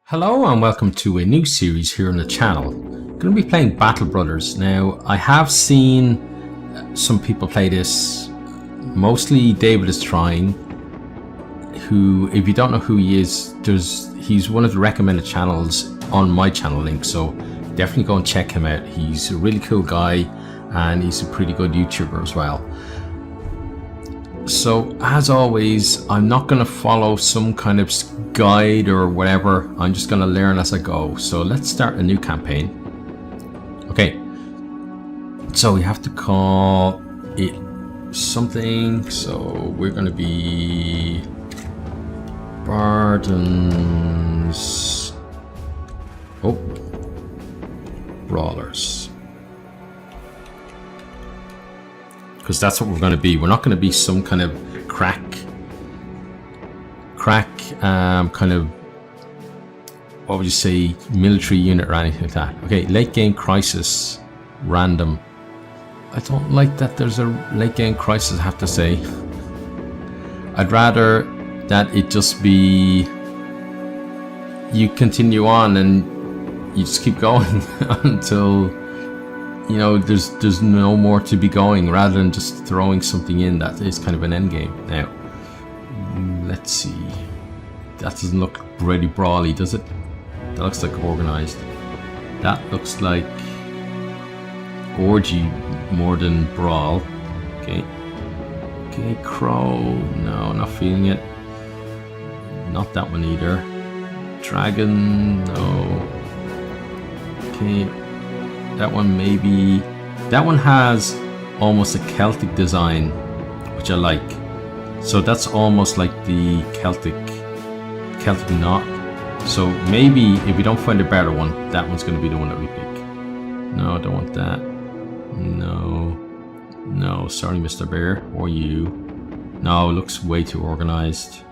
Hello and welcome to a new series here on the channel. I'm going to be playing Battle Brothers. Now, I have seen some people play this, mostly David is trying, who, if you don't know who he is, he's one of the recommended channels on my channel link, so definitely go and check him out. He's a really cool guy and he's a pretty good YouTuber as well. So, as always, I'm not going to follow some kind of guide or whatever. I'm just going to learn as I go. So let's start a new campaign. Okay. So we have to call it something. So we're going to be Bardon's Brawlers. Because that's what we're going to be. We're not going to be some kind of crack kind of, what would you say, military unit or anything like that. Okay, late game crisis, random. I don't like that there's a late game crisis, I have to say. I'd rather that it just be you continue on and you just keep going until, you know, there's no more to be going, rather than just throwing something in that is kind of an end game. Now, let's see. That doesn't look really brawly, does it? That looks like organized. That looks like orgy more than brawl. Okay. Okay, crow. No, not feeling it. Not that one either. Dragon. No. Okay. That one maybe. That one has almost a Celtic design, which I like. So that's almost like the Celtic knot. So maybe if we don't find a better one, that one's going to be the one that we pick. No, I don't want that. No, sorry, Mr. Bear, or you. No, it looks way too organized.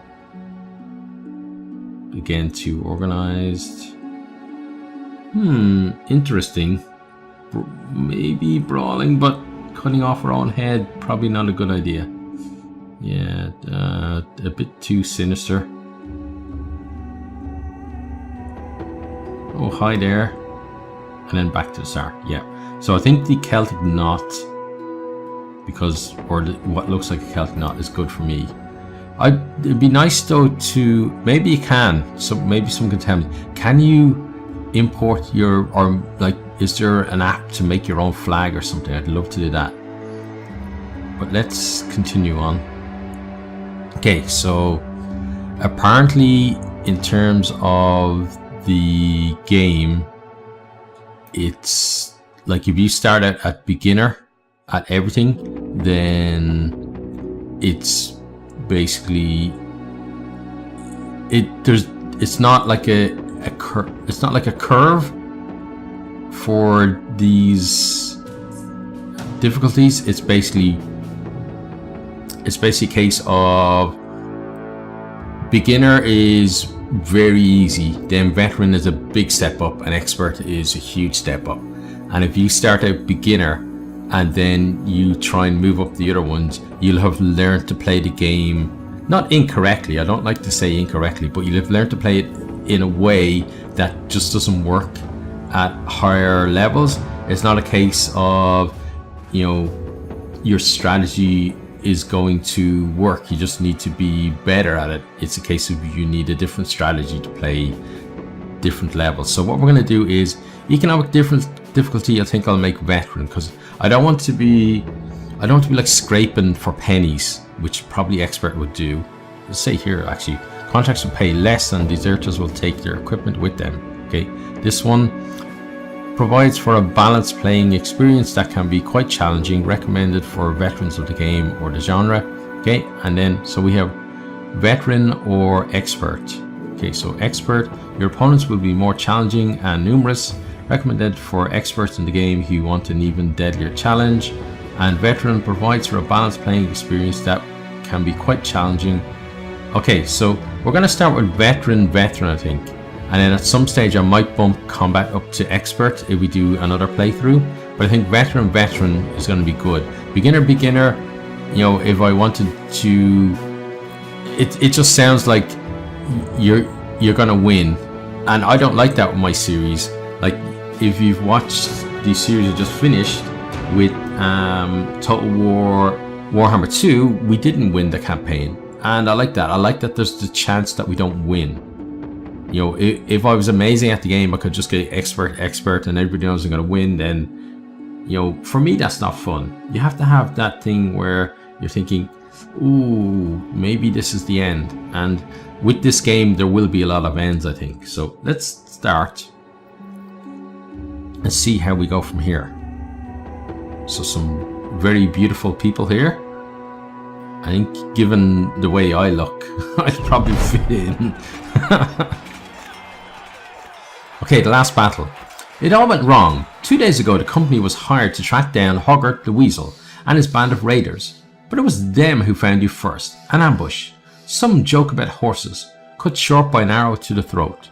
Again, too organized. Interesting. Maybe brawling, but cutting off our own head, probably not a good idea. Yeah, a bit too sinister. Oh, hi there. And then back to the start. Yeah. So I think the Celtic knot, what looks like a Celtic knot, is good for me. It'd be nice though to, maybe you can, so maybe someone can tell me, can you import is there an app to make your own flag or something? I'd love to do that. But let's continue on. Okay, so apparently in terms of the game, it's like if you start out at beginner at everything, then it's basically it's not like a curve for these difficulties. It's basically a case of beginner is very easy, then veteran is a big step up, and expert is a huge step up. And if you start out beginner and then you try and move up the other ones, you'll have learned to play the game, not incorrectly, I don't like to say incorrectly, but you'll have learned to play it in a way that just doesn't work at higher levels. It's not a case of, you know, your strategy is going to work, you just need to be better at it. It's a case of you need a different strategy to play different levels. So what we're going to do is economic difficulty. I think I'll make veteran, because I don't want to be like scraping for pennies, which probably expert would do. Let's say here actually, contracts will pay less and deserters will take their equipment with them. Okay, this one provides for a balanced playing experience that can be quite challenging, recommended for veterans of the game or the genre. Okay, and then so we have veteran or expert. Okay, so expert, your opponents will be more challenging and numerous, recommended for experts in the game who want an even deadlier challenge. And veteran provides for a balanced playing experience that can be quite challenging. Okay, so we're going to start with veteran, I think. And then at some stage I might bump combat up to expert if we do another playthrough. But I think veteran is going to be good. Beginner, you know, if I wanted to, it just sounds like you're going to win And I don't like that with my series. Like, if you've watched the series I just finished with Total War Warhammer 2, we didn't win the campaign. And I like that. I like that there's the chance that we don't win. You know, if I was amazing at the game, I could just get expert, and everybody knows I'm going to win, then, you know, for me, that's not fun. You have to have that thing where you're thinking, ooh, maybe this is the end. And with this game, there will be a lot of ends, I think. So let's start and see how we go from here. So some very beautiful people here. I think given the way I look, I'd probably fit in. Okay, the last battle. It all went wrong. 2 days ago, the company was hired to track down Hoggart the Weasel and his band of raiders. But it was them who found you first. An ambush. Some joke about horses, cut short by an arrow to the throat.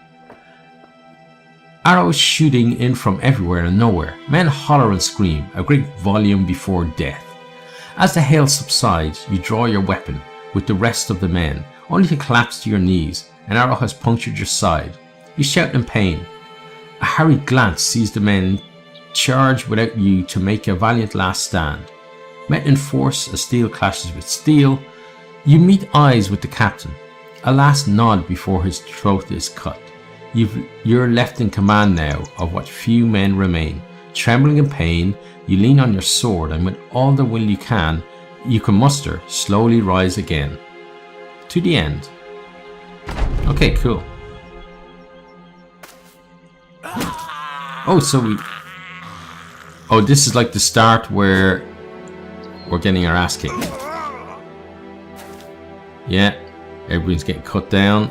Arrows shooting in from everywhere and nowhere. Men holler and scream, a great volume before death. As the hail subsides, you draw your weapon with the rest of the men, only to collapse to your knees. An arrow has punctured your side. You shout in pain. A harried glance sees the men charge without you to make a valiant last stand. Met in force as steel clashes with steel, you meet eyes with the captain. A last nod before his throat is cut. You're left in command now of what few men remain. Trembling in pain, you lean on your sword and with all the will you can muster, slowly rise again. To the end. Okay, cool. Oh, so we... Oh, this is like the start where we're getting our ass kicked. Yeah, everybody's getting cut down.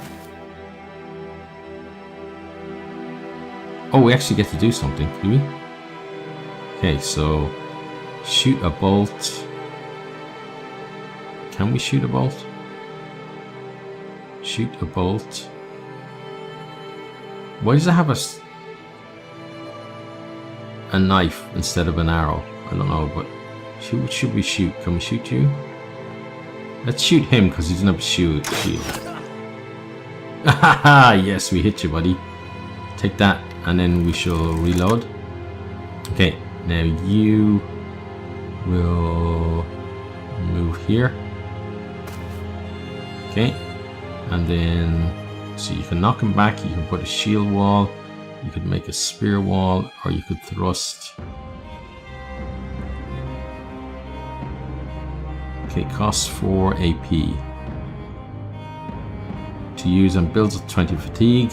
Oh, we actually get to do something, do we? Okay, so shoot a bolt. Can we shoot a bolt? Shoot a bolt. Why does it have a knife instead of an arrow? I don't know, but should we shoot? Can we shoot you? Let's shoot him because he doesn't have a shield. Haha, yes, we hit you, buddy. Take that, and then we shall reload. Okay, now you will move here. Okay, and then so you can knock him back. You can put a shield wall. You could make a spear wall, or you could thrust. Okay, costs 4 AP. To use and builds up 20 fatigue.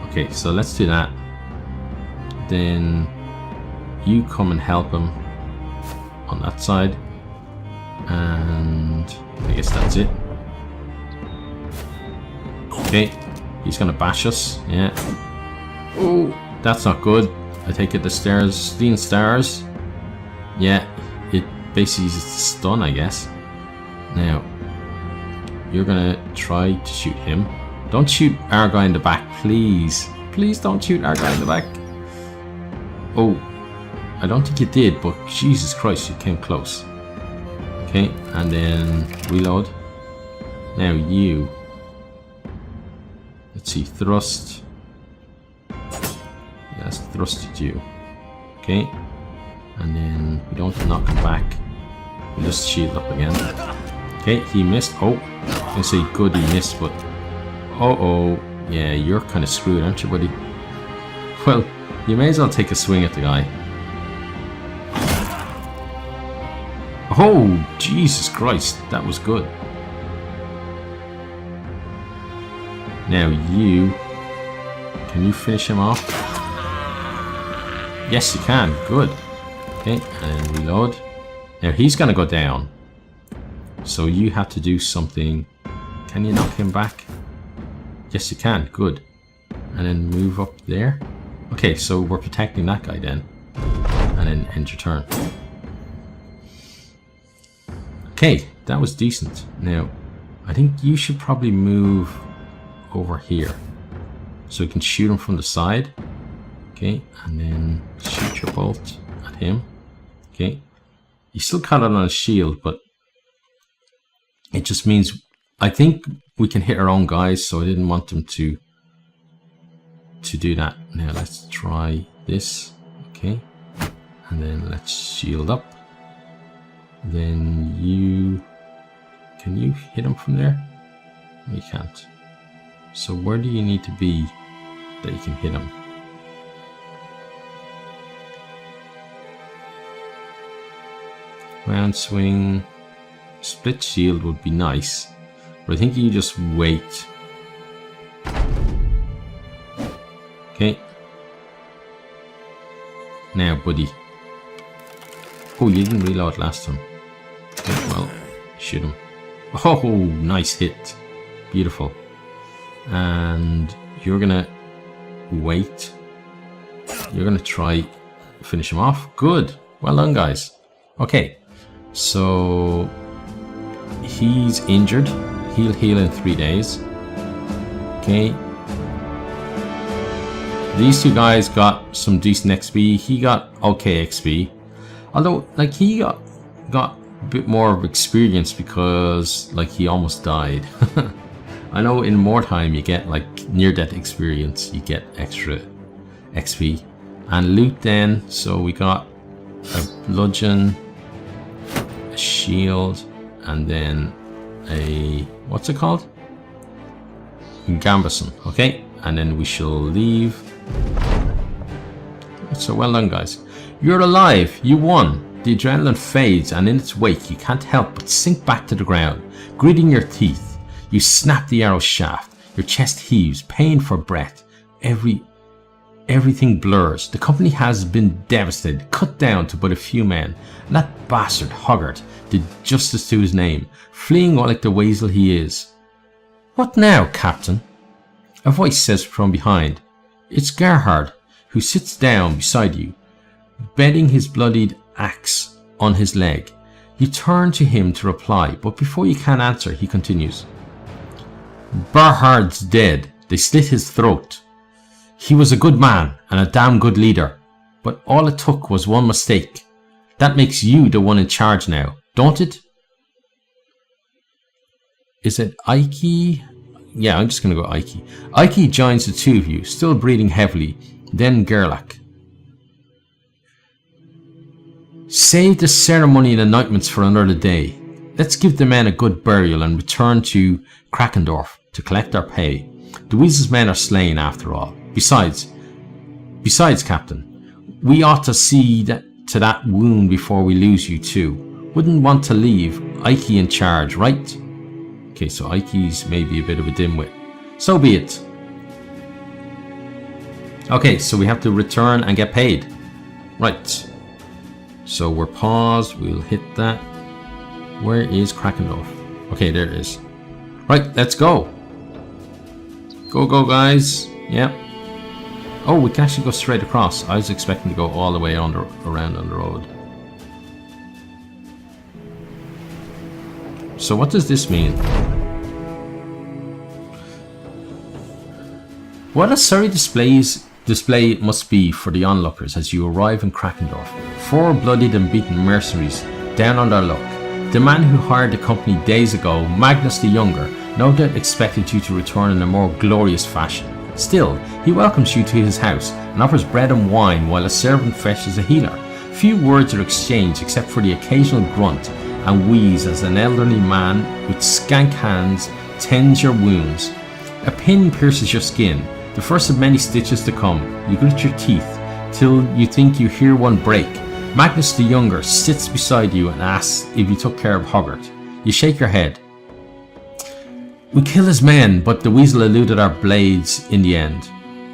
Okay, so let's do that. Then you come and help him on that side. And I guess that's it. Okay. He's gonna bash us, yeah. Oh, that's not good. I take it the stars. Yeah, it basically is a stun, I guess. Now, you're gonna try to shoot him. Don't shoot our guy in the back, please. Please don't shoot our guy in the back. Oh, I don't think you did, but Jesus Christ, you came close. Okay, and then reload. Now you. Let's see, thrust. Yes, thrusted you. Okay. And then we don't knock him back. We just shield up again. Okay, he missed. Oh, I can say good he missed, but oh, yeah, you're kind of screwed, aren't you, buddy? Well, you may as well take a swing at the guy. Oh, Jesus Christ, that was good. Now can you finish him off? Yes, you can. Good. Okay, and reload. Now he's gonna go down. So you have to do something. Can you knock him back? Yes, you can. Good. And then move up there. Okay, so we're protecting that guy then. And then end your turn. Okay, that was decent. Now, I think you should probably move over here so you can shoot him from the side. Okay, and then shoot your bolt at him. Okay, you still caught it on his shield, but it just means I think we can hit our own guys, so I didn't want them to do that. Now let's try this. Okay, and then let's shield up. Then can you hit him from there? You can't. So where do you need to be that you can hit him? Round swing, split shield would be nice, but I think you just wait. Okay. Now, buddy. Oh, you didn't reload last time. Okay, well, shoot him. Oh, nice hit. Beautiful. And you're gonna wait. You're gonna try finish him off. Good. Well done, guys. Okay. So he's injured. He'll heal in 3 days. Okay. These two guys got some decent XP. He got okay XP. Although, like, he got a bit more of experience because, like, he almost died. I know in more time you get, like, near-death experience. You get extra XP. And loot then. So we got a bludgeon, a shield, and then a, what's it called? Gambeson. Okay. And then we shall leave. So well done, guys. You're alive. You won. The adrenaline fades, and in its wake you can't help but sink back to the ground. Gritting your teeth, you snap the arrow shaft. Your chest heaves, pain for breath. Everything blurs. The company has been devastated, cut down to but a few men. And that bastard Hoggart did justice to his name, fleeing like the weasel he is. What now, Captain? A voice says from behind. It's Gerhard, who sits down beside you, bedding his bloodied axe on his leg. You turn to him to reply, but before you can answer, he continues. Gerhard's dead. They slit his throat. He was a good man and a damn good leader, but all it took was one mistake. That makes you the one in charge now, don't it? Is it Ike? Yeah, I'm just going to go Ike. Ike joins the two of you, still breathing heavily, then Gerlach. Save the ceremony and anointments for another day. Let's give the men a good burial and return to Krakendorf to collect our pay. The Weasel's men are slain after all. Besides, Captain, we ought to see to that wound before we lose you too. Wouldn't want to leave Ike in charge, right? Okay, so Ike's maybe a bit of a dimwit. So be it. Okay, so we have to return and get paid. Right. So we're paused. We'll hit that. Where is Krakendorf? Okay, there it is. Right, let's go. Go, guys. Yep. Oh, we can actually go straight across. I was expecting to go all the way around on the road. So what does this mean? What a sorry display it must be for the onlookers as you arrive in Krakendorf. 4 bloodied and beaten mercenaries down on their luck. The man who hired the company days ago, Magnus the Younger, no doubt expected you to return in a more glorious fashion. Still, he welcomes you to his house and offers bread and wine while a servant fetches a healer. Few words are exchanged except for the occasional grunt and wheeze as an elderly man with skank hands tends your wounds. A pin pierces your skin, the first of many stitches to come. You grit your teeth till you think you hear one break. Magnus the Younger sits beside you and asks if you took care of Hoggart. You shake your head. We killed his men, but the weasel eluded our blades in the end.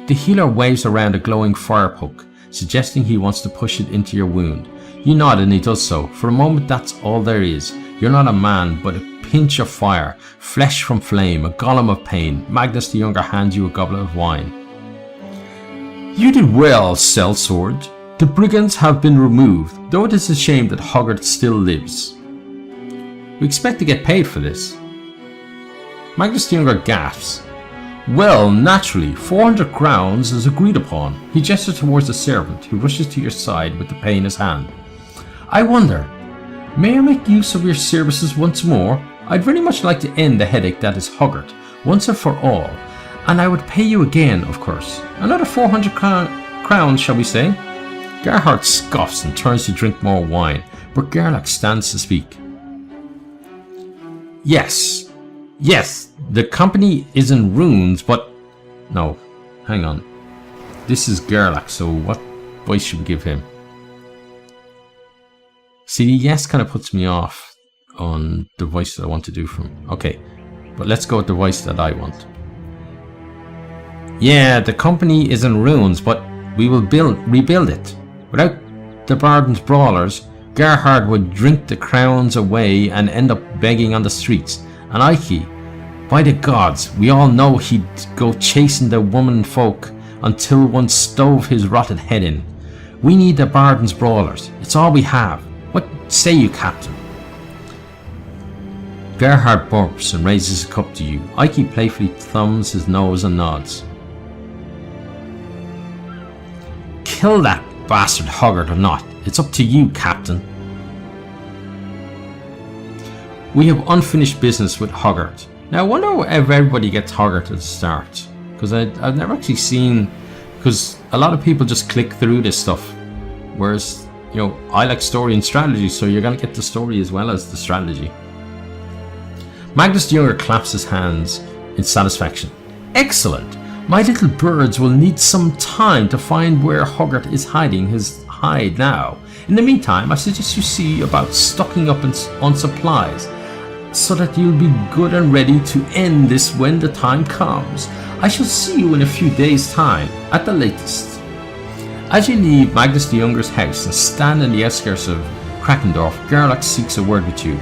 The healer waves around a glowing fire poke, suggesting he wants to push it into your wound. You nod and he does so. For a moment that's all there is. You're not a man, but a pinch of fire, flesh from flame, a golem of pain. Magnus the Younger hands you a goblet of wine. You did well, sellsword. The brigands have been removed, though it is a shame that Hoggart still lives. We expect to get paid for this. Magnus the Younger gasps. Well, naturally, 400 crowns is agreed upon. He gestures towards the servant, who rushes to your side with the pay in his hand. I wonder, may I make use of your services once more? I'd very much like to end the headache that is Hoggart, once and for all, and I would pay you again, of course. Another 400 crowns, shall we say? Gerhardt scoffs and turns to drink more wine, but Gerlach stands to speak. Yes, the company is in ruins, but... No, hang on. This is Gerlach, so what voice should we give him? See, the yes kind of puts me off on the voice that I want to do from. Okay, but let's go with the voice that I want. Yeah, the company is in ruins, but we will rebuild it. Without the Bardon's Brawlers, Gerhard would drink the crowns away and end up begging on the streets. And Ike, by the gods, we all know he'd go chasing the woman folk until one stove his rotted head in. We need the Bardon's Brawlers. It's all we have. What say you, Captain? Gerhard burps and raises a cup to you. Ike playfully thumbs his nose and nods. Kill that bastard Hoggart or not. It's up to you, Captain. We have unfinished business with Hoggart. Now I wonder if everybody gets Hoggart at the start. Because I've never actually seen... Because a lot of people just click through this stuff. Whereas, you know, I like story and strategy, so you're going to get the story as well as the strategy. Magnus the Younger claps his hands in satisfaction. Excellent! My little birds will need some time to find where Hoggart is hiding his hide now. In the meantime, I suggest you see about stocking up on supplies, so that you'll be good and ready to end this when the time comes. I shall see you in a few days' time, at the latest. As you leave Magnus the Younger's house and stand in the outskirts of Krakendorf, Gerlach seeks a word with you.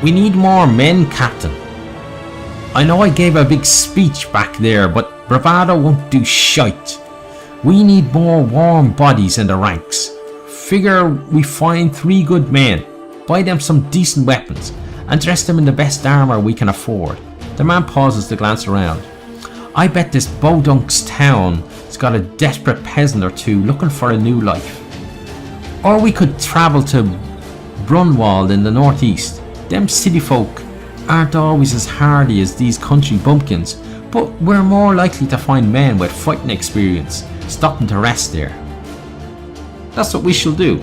We need more men, Captain. I know I gave a big speech back there, but bravado won't do shite. We need more warm bodies in the ranks. Figure we find 3 good men, buy them some decent weapons, and dress them in the best armour we can afford. The man pauses to glance around. I bet this Bodunk's town has got a desperate peasant or two looking for a new life. Or we could travel to Brunwald in the northeast. Them city folk aren't always as hardy as these country bumpkins, but we're more likely to find men with fighting experience stopping to rest there. That's what we shall do.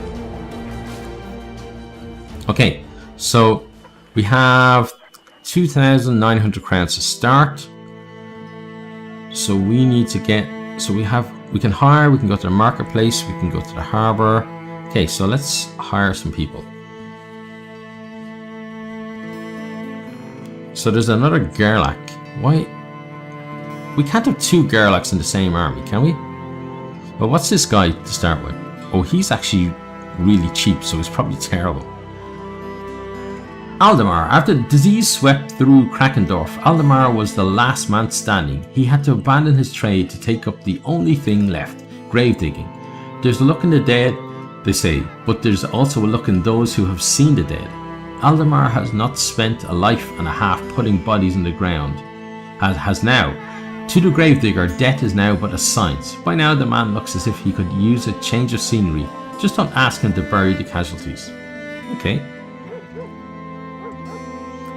Okay, so we have 2,900 crowns to start. So we need to get, we can hire, we can go to the marketplace, we can go to the harbour. Okay, so let's hire some people. So there's another Gerlach. Why? We can't have 2 Gerlachs in the same army, can we? Well, what's this guy to start with? Oh, he's actually really cheap, so he's probably terrible. Aldemar. After the disease swept through Krakendorf, Aldemar was the last man standing. He had to abandon his trade to take up the only thing left, grave digging. There's a look in the dead, they say, but there's also a look in those who have seen the dead. Aldemar has not spent a life and a half putting bodies in the ground, has now. To the gravedigger, death is now but a science. By now the man looks as if he could use a change of scenery. Just don't ask him to bury the casualties. Okay.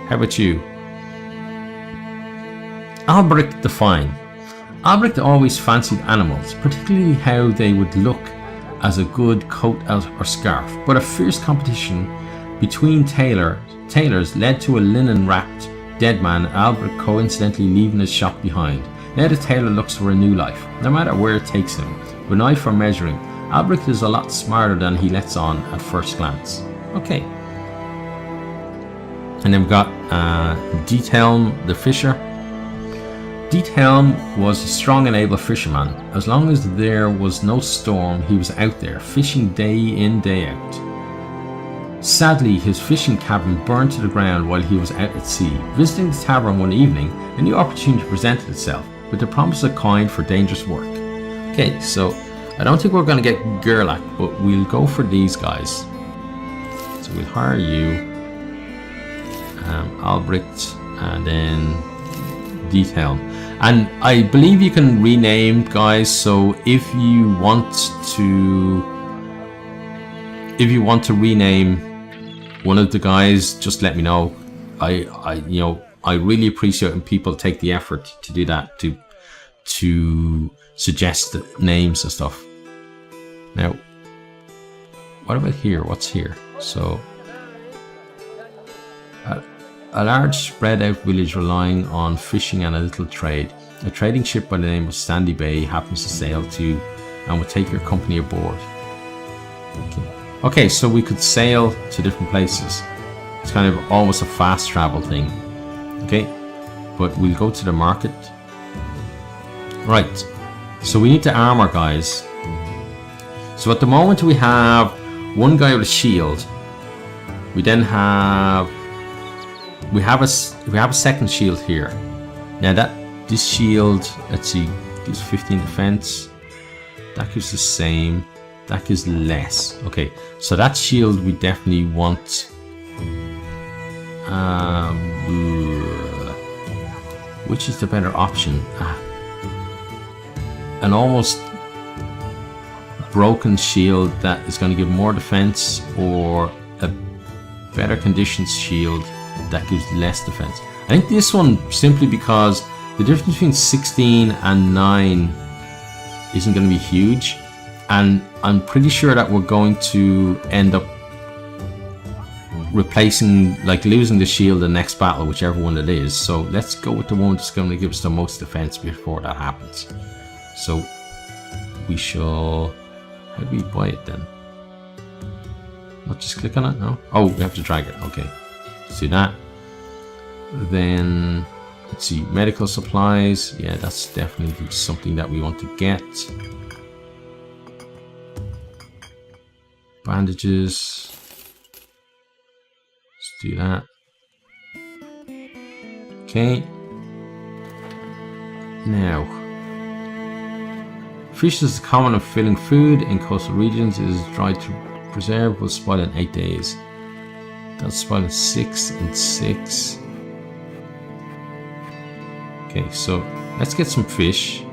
How about you? Albrecht the Fine. Albrecht always fancied animals, particularly how they would look as a good coat or scarf, but a fierce competition between tailors led to a linen-wrapped dead man, Albrecht coincidentally leaving his shop behind. Now the tailor looks for a new life, no matter where it takes him. With a knife for measuring, Albrecht is a lot smarter than he lets on at first glance. Okay. And then we've got Diethelm the Fisher. Diethelm was a strong and able fisherman. As long as there was no storm, he was out there, fishing day in, day out. Sadly, his fishing cabin burned to the ground while he was out at sea. Visiting the tavern one evening, a new opportunity presented itself, with the promise of coin for dangerous work. Okay, so I don't think we're going to get Gerlach, but we'll go for these guys. So we'll hire you, Albrecht, and then Diethelm. And I believe you can rename guys, so if you want to rename one of the guys, just let me know. You know, I really appreciate when people take the effort to do that, to suggest the names and stuff. Now, what about here? What's here? So, a large spread out village relying on fishing and a little trade. A trading ship by the name of Sandy Bay happens to sail to and will take your company aboard. Okay, so we could sail to different places. It's kind of almost a fast travel thing. Okay, but we'll go to the market. Right, so we need to arm our guys. So at the moment we have one guy with a shield. We then have we have a second shield here. Now this shield, let's see, gives 15 defense. That gives the same. That gives less. Okay, so that shield we definitely want. Which is the better option? An almost broken shield that is going to give more defense, or a better conditions shield that gives less defense. I think this one, simply because the difference between 16 and 9 isn't going to be huge, and I'm pretty sure that we're going to end up replacing, like losing the shield the next battle, whichever one it is. So let's go with the one that's going to give us the most defense before that happens. So we shall, how do we buy it then? Not just click on it, no? Oh, we have to drag it, okay. Let's do that. Then, let's see, medical supplies. Yeah, that's definitely something that we want to get. Bandages. Let's do that. Okay. Now, fish is common in filling food in coastal regions. It is dried to preserve, will spoil in 8 days. That's spoil in 6 and 6. Okay, so let's get some fish.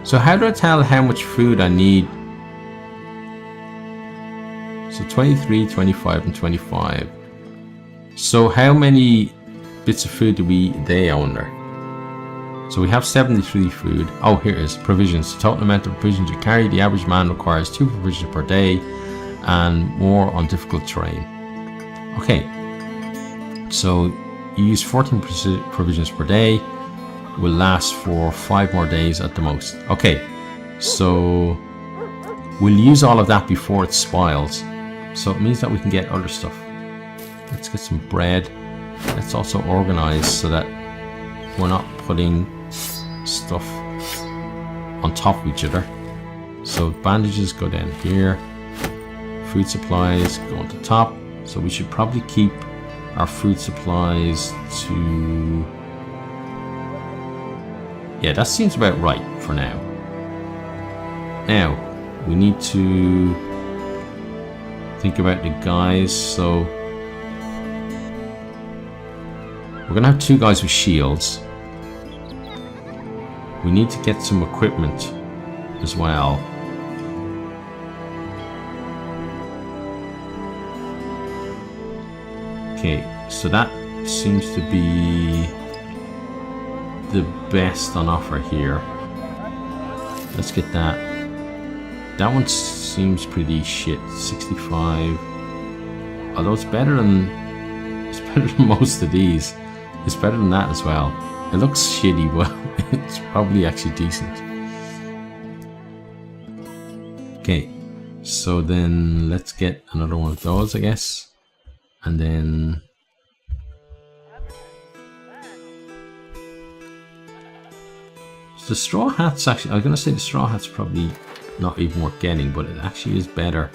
So how do I tell how much food I need? So 23, 25, and 25. So how many bits of food do we day under? So we have 73 food. Oh, here is provisions. The total amount of provisions you carry. The average man requires 2 provisions per day and more on difficult terrain. Okay, so you use 14 provisions per day. Will last for 5 more days at the most. Okay, so we'll use all of that before it spoils. So it means that we can get other stuff. Let's get some bread. Let's also organize so that we're not putting stuff on top of each other. So bandages go down here. Food supplies go on the top. So we should probably keep our food supplies to... Yeah, that seems about right for now. Now, we need to think about the guys. So we're going to have 2 guys with shields. We need to get some equipment as well. Okay, so that seems to be the best on offer here. Let's get that. That one seems pretty shit. 65. Although it's better than most of these. It's better than that as well. It looks shitty, but it's probably actually decent. Okay, so then let's get another one of those, I guess. And then the straw hats, actually, I'm going to say the straw hat's probably not even worth getting, but it actually is better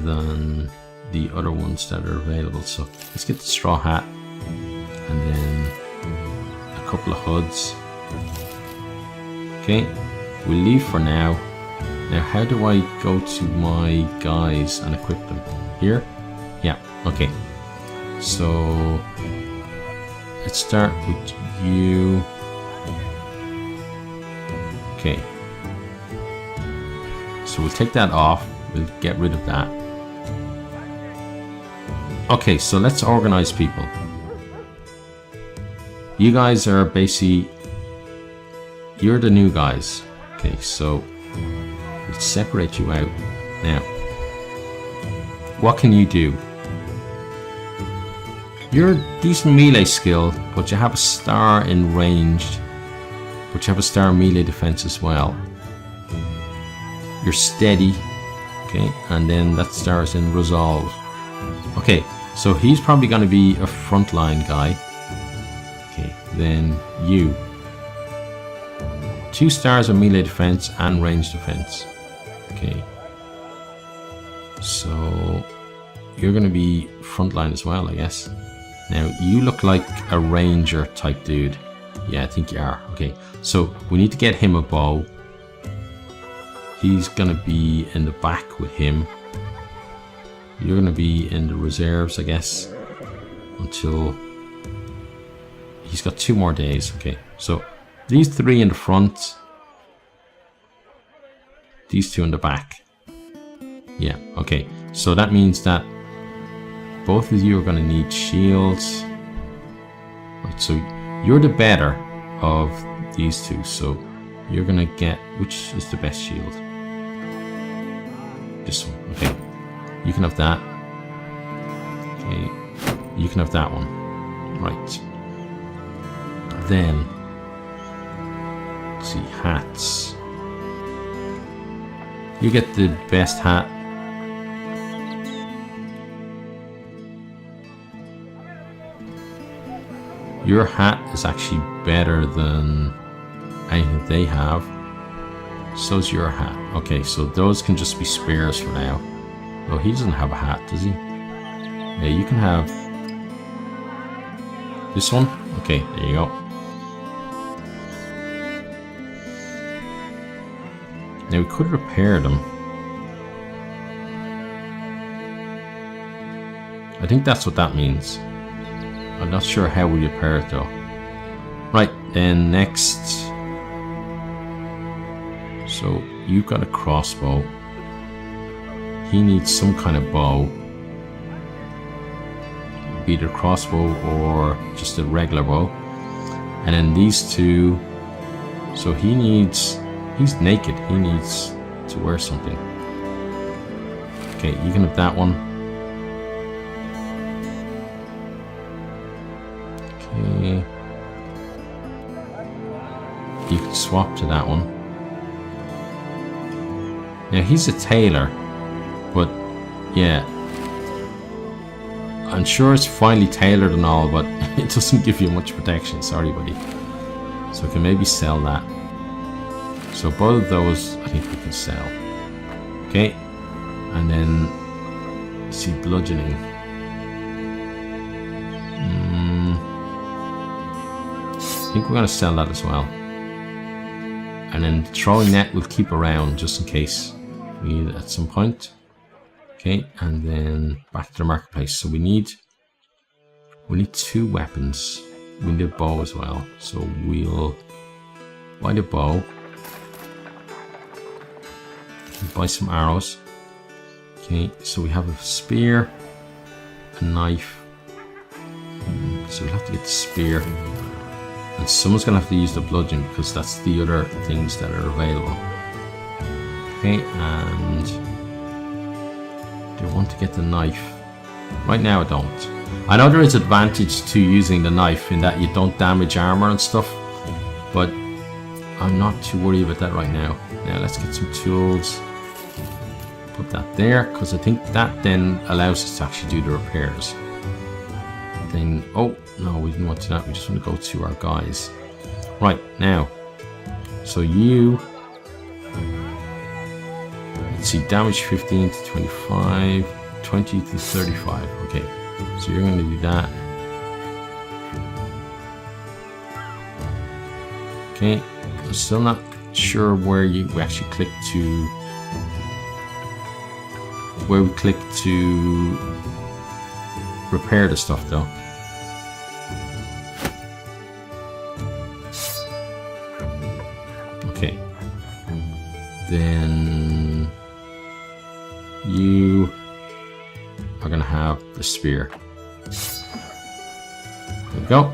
than the other ones that are available. So let's get the straw hat and then a couple of hoods. Okay, we'll leave for now. Now, how do I go to my guys and equip them? Here? Yeah, okay. So let's start with you. Okay. So we'll take that off. We'll get rid of that. Okay, so let's organize people. You guys are basically, you're the new guys. Okay, so we'll separate you out. Now, what can you do? You're a decent melee skill, but you have a star in ranged, but you have a star in melee defense as well. You're steady, okay, and then that star is in resolve. Okay, so he's probably going to be a frontline guy. Okay, then you. 2 stars of melee defense and ranged defense. Okay. So you're going to be frontline as well, I guess. Now you look like a ranger type dude. Yeah, I think you are. Okay, so we need to get him a bow. He's going to be in the back with him. You're going to be in the reserves, I guess, until he's got 2 more days. Okay, so these 3 in the front, these 2 in the back. Yeah, okay, so that means that both of you are going to need shields. Right, so you're the better of these 2, so you're going to get, which is the best shield? This one, okay. You can have that. Okay, you can have that one. Right. Then, let's see, hats. You get the best hat. Your hat is actually better than anything they have. So's your hat. Okay, so those can just be spares for now. Oh, he doesn't have a hat, does he? Yeah, you can have this one. Okay, there you go. Now we could repair them. I think that's what that means. I'm not sure how we repair it though. Right, then next. So you've got a crossbow. He needs some kind of bow. Be it a crossbow or just a regular bow. And then these 2. So he needs, he's naked. He needs to wear something. Okay, you can have that one. Okay. You can swap to that one. Now he's a tailor, but yeah, I'm sure it's finely tailored and all, but it doesn't give you much protection. Sorry, buddy. So we can maybe sell that. So both of those, I think we can sell. Okay, and then see bludgeoning. I think we're going to sell that as well. And then the throwing net we'll keep around just in case we need it at some point. Okay, and then back to the marketplace. So we need 2 weapons. We need a bow as well. So we'll buy the bow. Buy some arrows. Okay, so we have a spear, a knife. So we'll have to get the spear. And someone's going to have to use the bludgeon because that's the other things that are available. Okay, and do I want to get the knife? Right now I don't. I know there is advantage to using the knife in that you don't damage armor and stuff, but I'm not too worried about that right now. Now let's get some tools. Put that there because I think that then allows us to actually do the repairs. Then, oh no, we didn't want to do that. We just want to go to our guys. Right, now, so you, let's see, damage 15 to 25, 20 to 35. Okay, so you're going to do that. Okay, I'm still not sure where we actually click to, where we click to repair the stuff though. Okay, then the spear. There we go.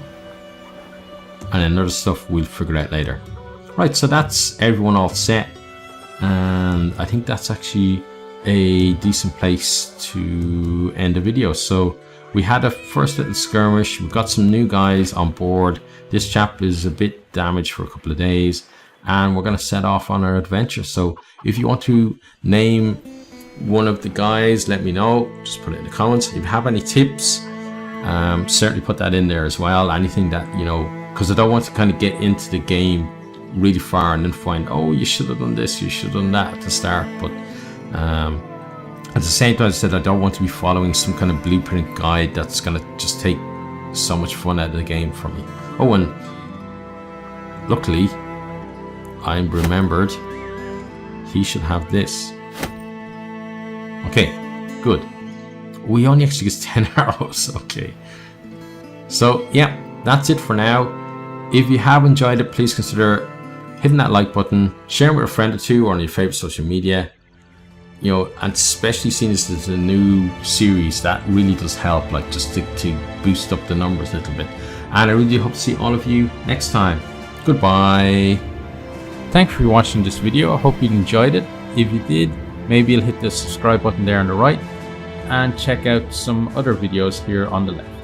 And then other stuff we'll figure out later. Right, so that's everyone all set. And I think that's actually a decent place to end the video. So we had a first little skirmish. We've got some new guys on board. This chap is a bit damaged for a couple of days. And we're going to set off on our adventure. So if you want to name one of the guys, let me know. Just put it in the comments. If you have any tips, certainly put that in there as well. Anything that, you know, because I don't want to kind of get into the game really far and then find, oh, you should have done this, you should have done that at the start. But at the same time, I said I don't want to be following some kind of blueprint guide that's going to just take so much fun out of the game for me. Oh, and luckily I remembered he should have this. Okay, good. We only actually get 10 arrows. Okay, so yeah, that's it for now. If you have enjoyed it, please consider hitting that like button, sharing with a friend or two on your favorite social media. You know, and especially seeing this as a new series, that really does help, like just to boost up the numbers a little bit. And I really hope to see all of you next time. Goodbye. Thanks for watching this video. I hope you enjoyed it. If you did, maybe you'll hit the subscribe button there on the right and check out some other videos here on the left.